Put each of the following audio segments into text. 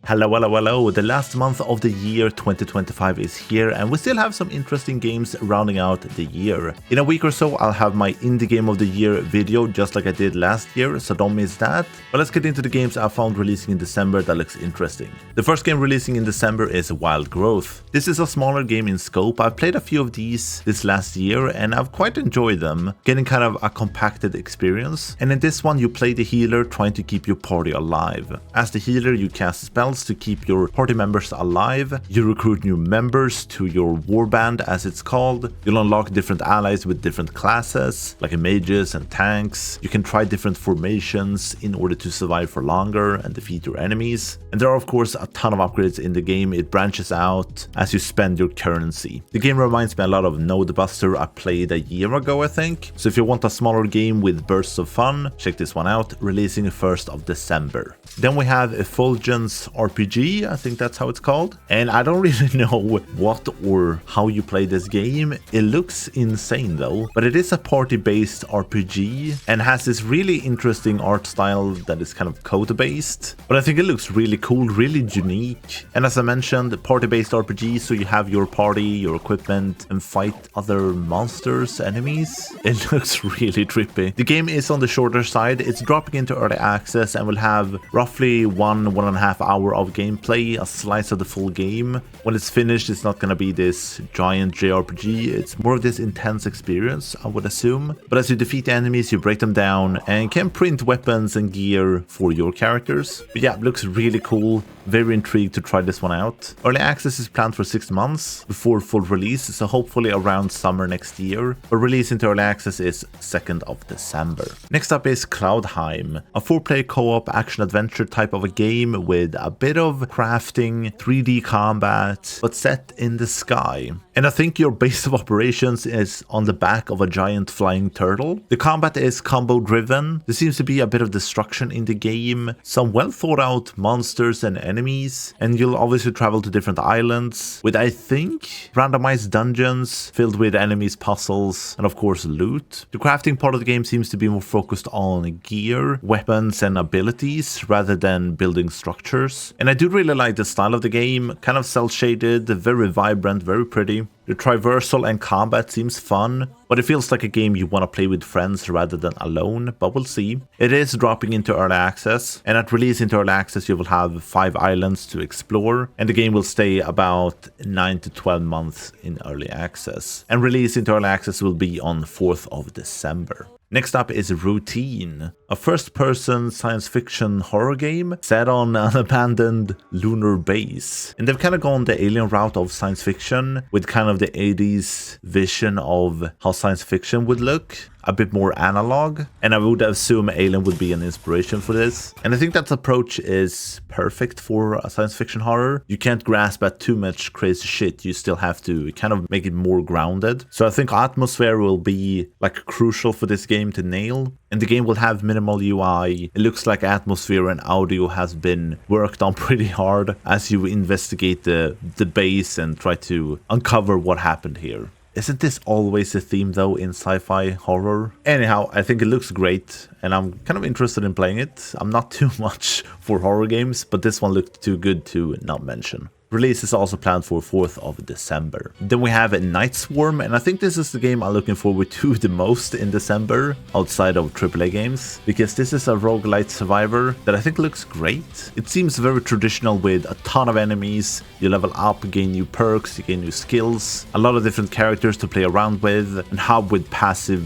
Hello, hello, hello. The last month of the year 2025 is here, and we still have some interesting games rounding out the year. In a week or so, I'll have my Indie Game of the Year video, just like I did last year, so don't miss that. But let's get into the games I found releasing in December that looks interesting. The first game releasing in December is Wild Growth. This is a smaller game in scope. I've played a few of these this last year, and I've quite enjoyed them, getting kind of a compacted experience. And in this one, you play the healer trying to keep your party alive. As the healer, you cast spells to keep your party members alive. You recruit new members to your warband, as it's called. You'll unlock different allies with different classes, like mages and tanks. You can try different formations in order to survive for longer and defeat your enemies. And there are of course a ton of upgrades in the game. It branches out as you spend your currency. The game reminds me a lot of Nodebuster I played a year ago, I think. So if you want a smaller game with bursts of fun, check this one out, releasing 1st of December. Then we have Effulgence RPG, I think that's how it's called. And I don't really know what or how you play this game. It looks insane though, but it is a party-based RPG and has this really interesting art style that is kind of code-based. But I think it looks really cool, really unique. And as I mentioned, party-based RPG, so you have your party, your equipment, and fight other monsters, enemies. It looks really trippy. The game is on the shorter side. It's dropping into early access and will have roughly 1.5 hours of gameplay, a slice of the full game. When it's finished, it's not gonna be this giant JRPG, it's more of this intense experience, I would assume. But as you defeat enemies, you break them down and can print weapons and gear for your characters. But yeah, it looks really cool. Very intrigued to try this one out. Early access is planned for 6 months before full release, so hopefully around summer next year. But release into early access is 2nd of December. Next up is Cloudheim, a 4-player co-op action-adventure type of a game with a bit of crafting, 3D combat, but set in the sky. And I think your base of operations is on the back of a giant flying turtle. The combat is combo driven. There seems to be a bit of destruction in the game, some well thought out monsters and enemies, and you'll obviously travel to different islands with, I think, randomized dungeons filled with enemies, puzzles, and of course loot. The crafting part of the game seems to be more focused on gear, weapons, and abilities rather than building structures. And I do really like the style of the game, kind of cel-shaded, very vibrant, very pretty. The traversal and combat seems fun, but it feels like a game you want to play with friends rather than alone, but we'll see. It is dropping into early access, and at release into early access you will have 5 islands to explore, and the game will stay about 9 to 12 months in early access. And release into early access will be on 4th of December. Next up is Routine, a first-person science fiction horror game set on an abandoned lunar base. And they've kind of gone the alien route of science fiction with kind of the 80s vision of how science fiction would look. A bit more analog, and I would assume Alien would be an inspiration for this. And I think that approach is perfect for a science fiction horror. You can't grasp at too much crazy shit, you still have to kind of make it more grounded. So I think atmosphere will be like crucial for this game to nail. And the game will have minimal UI. It looks like atmosphere and audio has been worked on pretty hard as you investigate the base and try to uncover what happened here. Isn't this always a theme though in sci-fi horror? Anyhow, I think it looks great and I'm kind of interested in playing it. I'm not too much for horror games, but this one looked too good to not mention. Release is also planned for 4th of December. Then we have Night Swarm, and I think this is the game I'm looking forward to the most in December, outside of AAA games, because this is a roguelite survivor that I think looks great. It seems very traditional with a ton of enemies, you level up, gain new perks, you gain new skills, a lot of different characters to play around with, and hub with passive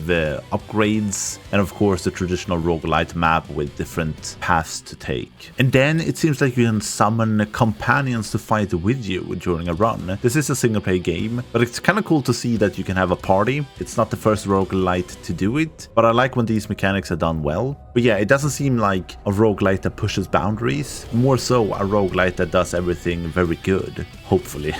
upgrades, and of course the traditional roguelite map with different paths to take. And then it seems like you can summon companions to fight with you during a run. This is a single player game, but it's kind of cool to see that you can have a party. It's not the first roguelite to do it, but I like when these mechanics are done well. But yeah, it doesn't seem like a roguelite that pushes boundaries, more so a roguelite that does everything very good, hopefully.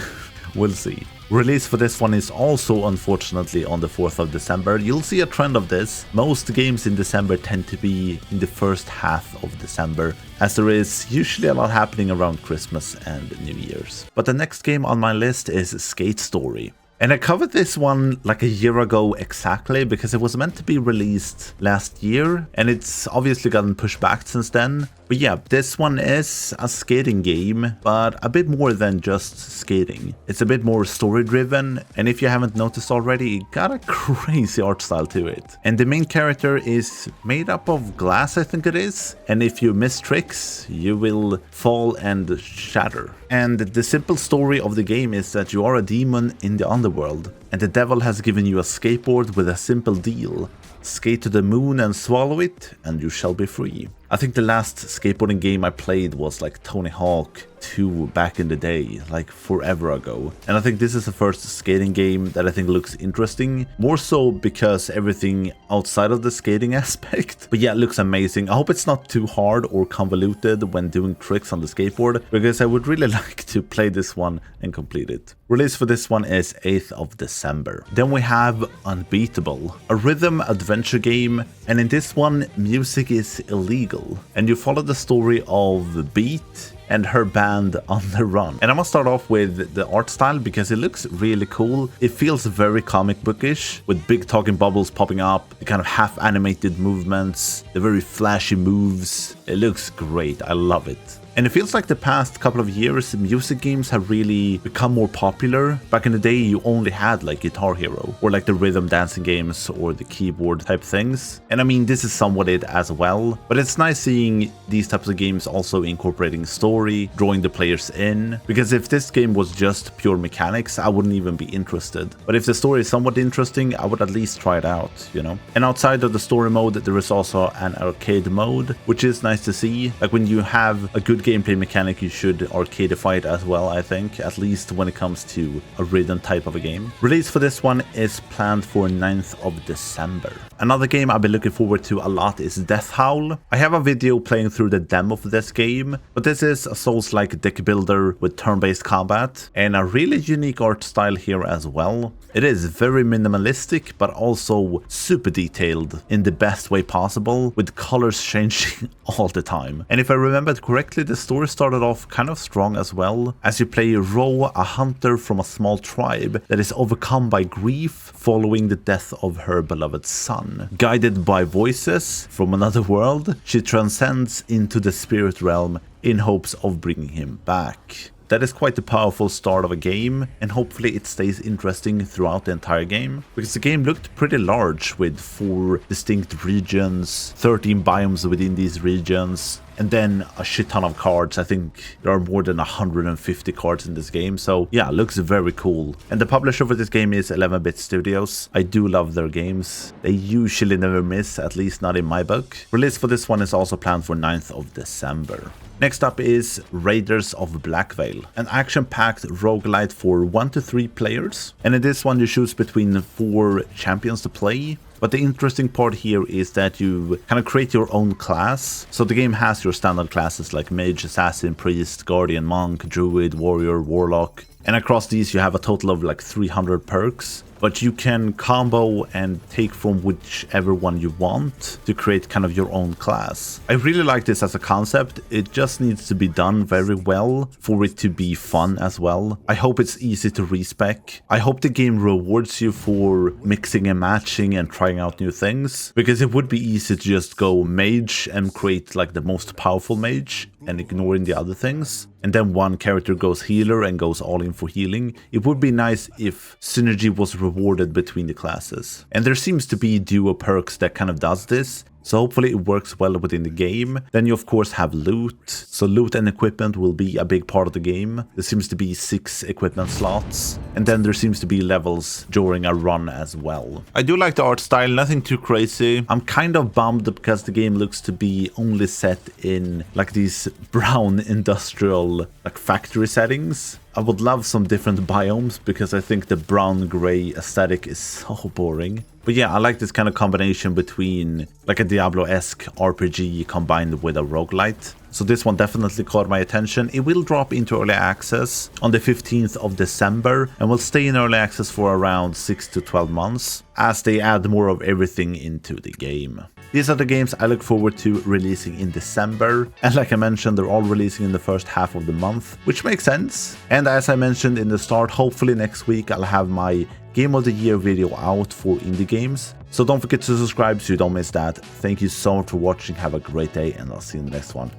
We'll see. Release for this one is also unfortunately on the 4th of December. You'll see a trend of this. Most games in December tend to be in the first half of December, as there is usually a lot happening around Christmas and New Year's. But the next game on my list is Skate Story. And I covered this one like a year ago exactly, because it was meant to be released last year, and it's obviously gotten pushed back since then. But yeah, this one is a skating game, but a bit more than just skating. It's a bit more story driven, and if you haven't noticed already, it got a crazy art style to it. And the main character is made up of glass, I think it is, and if you miss tricks, you will fall and shatter. And the simple story of the game is that you are a demon in the underworld, and the devil has given you a skateboard with a simple deal. Skate to the moon and swallow it, and you shall be free. I think the last skateboarding game I played was like Tony Hawk 2 back in the day, like forever ago. And I think this is the first skating game that I think looks interesting, more so because everything outside of the skating aspect. But yeah, it looks amazing. I hope it's not too hard or convoluted when doing tricks on the skateboard, because I would really like to play this one and complete it. Release for this one is 8th of December. Then we have Unbeatable, a rhythm adventure game, and in this one, music is illegal. And you follow the story of Beat and her band on the run. And I must start off with the art style because it looks really cool. It feels very comic bookish, with big talking bubbles popping up, the kind of half animated movements, the very flashy moves. It looks great, I love it. And it feels like the past couple of years, music games have really become more popular. Back in the day, you only had like Guitar Hero, or like the rhythm dancing games, or the keyboard type things. And I mean, this is somewhat it as well. But it's nice seeing these types of games also incorporating story, drawing the players in. Because if this game was just pure mechanics, I wouldn't even be interested. But if the story is somewhat interesting, I would at least try it out, you know? And outside of the story mode, there is also an arcade mode, which is nice to see. Like when you have a good gameplay mechanic, you should arcadeify it as well, I think, at least when it comes to a rhythm type of a game. Release for this one is planned for 9th of December. Another game I've been looking forward to a lot is Death Howl. I have a video playing through the demo for this game, but this is a Souls-like deck builder with turn-based combat and a really unique art style here as well. It is very minimalistic, but also super detailed in the best way possible, with colors changing all the time. And if I remembered correctly, the story started off kind of strong as well, as you play Ro, a hunter from a small tribe that is overcome by grief following the death of her beloved son. Guided by voices from another world, she transcends into the spirit realm in hopes of bringing him back. That is quite a powerful start of a game, and hopefully it stays interesting throughout the entire game, because the game looked pretty large with 4 distinct regions, 13 biomes within these regions, and then a shit ton of cards. I think there are more than 150 cards in this game, so yeah, it looks very cool. And the publisher for this game is 11-Bit Studios. I do love their games. They usually never miss, at least not in my book. Release for this one is also planned for 9th of December. Next up is Raiders of Blackveil, an action-packed roguelite for 1 to 3 players. And in this one you choose between 4 champions to play. But the interesting part here is that you kind of create your own class. So the game has your standard classes like Mage, Assassin, Priest, Guardian, Monk, Druid, Warrior, Warlock. And across these you have a total of like 300 perks. But you can combo and take from whichever one you want to create kind of your own class. I really like this as a concept. It just needs to be done very well for it to be fun as well. I hope it's easy to respec. I hope the game rewards you for mixing and matching and trying out new things, because it would be easy to just go mage and create like the most powerful mage and ignoring the other things. And then one character goes healer and goes all in for healing. It would be nice if synergy was rewarded between the classes. And there seems to be duo perks that kind of does this. So hopefully it works well within the game. Then you of course have loot. So loot and equipment will be a big part of the game. There seems to be 6 equipment slots. And then there seems to be levels during a run as well. I do like the art style, nothing too crazy. I'm kind of bummed because the game looks to be only set in like these brown industrial like factory settings. I would love some different biomes because I think the brown-gray aesthetic is so boring. But yeah, I like this kind of combination between like a Diablo-esque RPG combined with a roguelite. So this one definitely caught my attention. It will drop into early access on the 15th of December and will stay in early access for around 6 to 12 months as they add more of everything into the game. These are the games I look forward to releasing in December, and like I mentioned, they're all releasing in the first half of the month, which makes sense. And as I mentioned in the start, hopefully next week I'll have my Game of the Year video out for indie games. So don't forget to subscribe so you don't miss that. Thank you so much for watching, have a great day, and I'll see you in the next one.